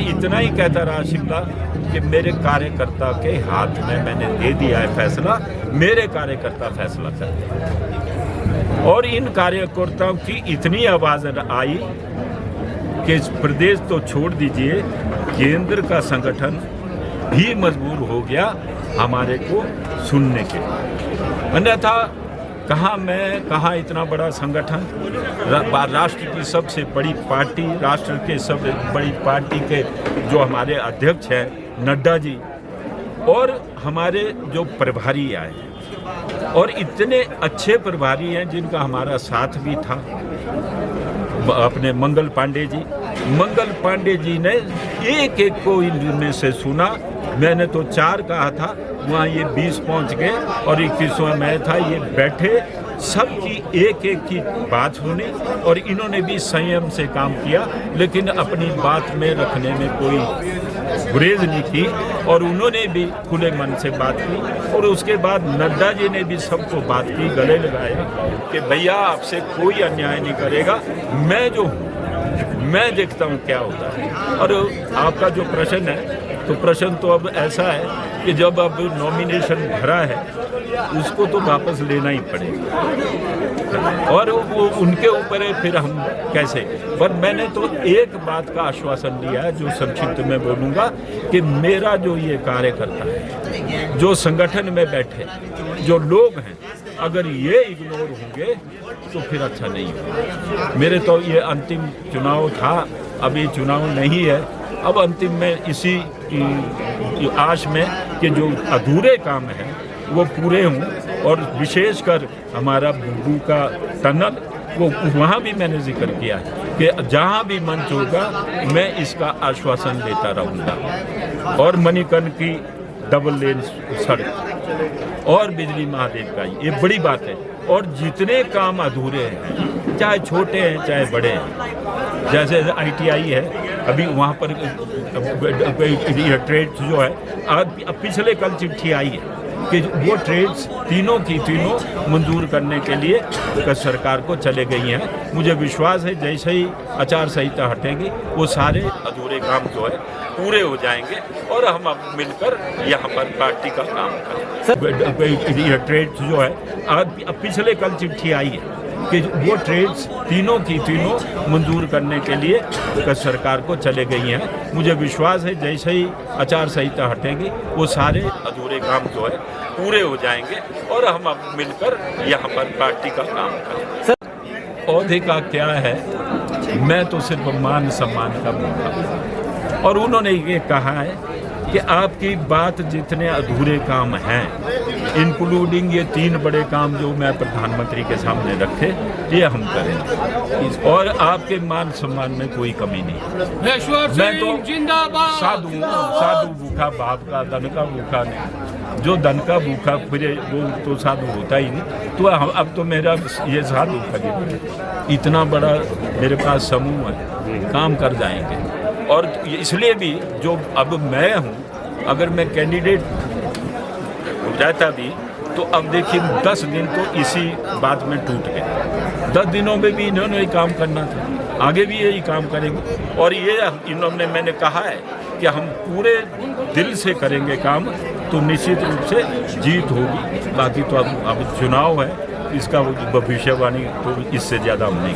इतना ही कहता रहा शिमला कि मेरे कार्यकर्ता के हाथ में मैंने दे दिया है फैसला, मेरे कार्यकर्ता फैसला करते हैं। और इन कार्यकर्ताओं की इतनी आवाज़ आई कि प्रदेश तो छोड़ दीजिए, केंद्र का संगठन भी मजबूर हो गया हमारे को सुनने के। अन्यथा कहाँ इतना बड़ा संगठन, राष्ट्र की सबसे बड़ी पार्टी, राष्ट्र के सबसे बड़ी पार्टी के जो हमारे अध्यक्ष हैं नड्डा जी, और हमारे जो प्रभारी आए हैं, और इतने अच्छे प्रभारी हैं जिनका हमारा साथ भी था, अपने मंगल पांडे जी ने एक एक को इनमें से सुना। मैंने तो 4 कहा था, वहाँ ये 20 पहुँच गए और 21वां मैं था। ये बैठे, सबकी एक एक की बात सुनी और इन्होंने भी संयम से काम किया, लेकिन अपनी बात में रखने में कोई गुरेज नहीं की, और उन्होंने भी खुले मन से बात की। और उसके बाद नड्डा जी ने भी सबको बात की, गले लगाया कि भैया आपसे कोई अन्याय नहीं करेगा, मैं जो हूँ मैं देखता हूँ क्या होता है। और आपका जो प्रश्न है, तो प्रश्न तो अब ऐसा है कि जब अब नॉमिनेशन भरा है उसको तो वापस लेना ही पड़ेगा, और वो उनके ऊपर है, फिर हम कैसे। पर मैंने तो एक बात का आश्वासन दिया है, जो संक्षिप्त में बोलूँगा, कि मेरा जो ये कार्यकर्ता है, जो संगठन में बैठे जो लोग हैं, अगर ये इग्नोर होंगे तो फिर अच्छा नहीं होगा। मेरे तो ये अंतिम चुनाव था, अब ये चुनाव नहीं है। अब अंतिम में इसी आश में कि जो अधूरे काम हैं वो पूरे हों, और विशेषकर हमारा बुब्बू का टनल, वो वहाँ भी मैंने जिक्र किया है कि जहाँ भी मंच होगा मैं इसका आश्वासन देता रहूँगा। और मणिकर्ण की डबल लेन सड़क और बिजली महादेव का, ये बड़ी बात है। और जितने काम अधूरे हैं, चाहे छोटे हैं चाहे बड़े हैं, जैसे ITI है, अभी वहाँ पर ट्रेड्स जो है, अब पिछले कल चिट्ठी आई है कि वो ट्रेड्स तीनों की तीनों मंजूर करने के लिए सरकार को चले गई हैं। मुझे विश्वास है जैसे ही आचार संहिता हटेगी वो सारे अधूरे काम जो है पूरे हो जाएंगे, और हम अब मिलकर यहाँ पर पार्टी का काम करें। ट्रेड्स जो है, अब पिछले कल चिट्ठी आई है कि वो ट्रेड्स तीनों की तीनों मंजूर करने के लिए सरकार को चले गई हैं। मुझे विश्वास है जैसे ही आचार संहिता हटेगी वो सारे अधूरे काम जो है पूरे हो जाएंगे, और हम अब मिलकर यहाँ पर पार्टी का काम करें। औहदे का क्या है, मैं तो सिर्फ मान सम्मान का मौका हूँ। और उन्होंने ये कहा है कि आपकी बात जितने अधूरे काम हैं, इंक्लूडिंग ये 3 बड़े काम जो मैं प्रधानमंत्री के सामने रखे, ये हम करें, और आपके मान सम्मान में कोई कमी नहीं। मैं तो साधु भूखा बाप का, धन का भूखा नहीं। जो धन का भूखा फिरे वो तो साधु होता ही नहीं। तो अब तो मेरा ये साधु का इतना बड़ा मेरे पास समूह है, काम कर जाएंगे। और इसलिए भी जो अब मैं हूँ, अगर मैं कैंडिडेट हो जाता भी, तो अब देखिए 10 दिन तो इसी बात में टूट गए। 10 दिनों में भी इन्होंने ही काम करना था, आगे भी यही काम करेंगे। और ये इन्होंने, मैंने कहा है कि हम पूरे दिल से करेंगे काम, तो निश्चित रूप से जीत होगी। बाकी तो अब चुनाव है, इसका भविष्यवाणी तो इससे ज़्यादा हम नहीं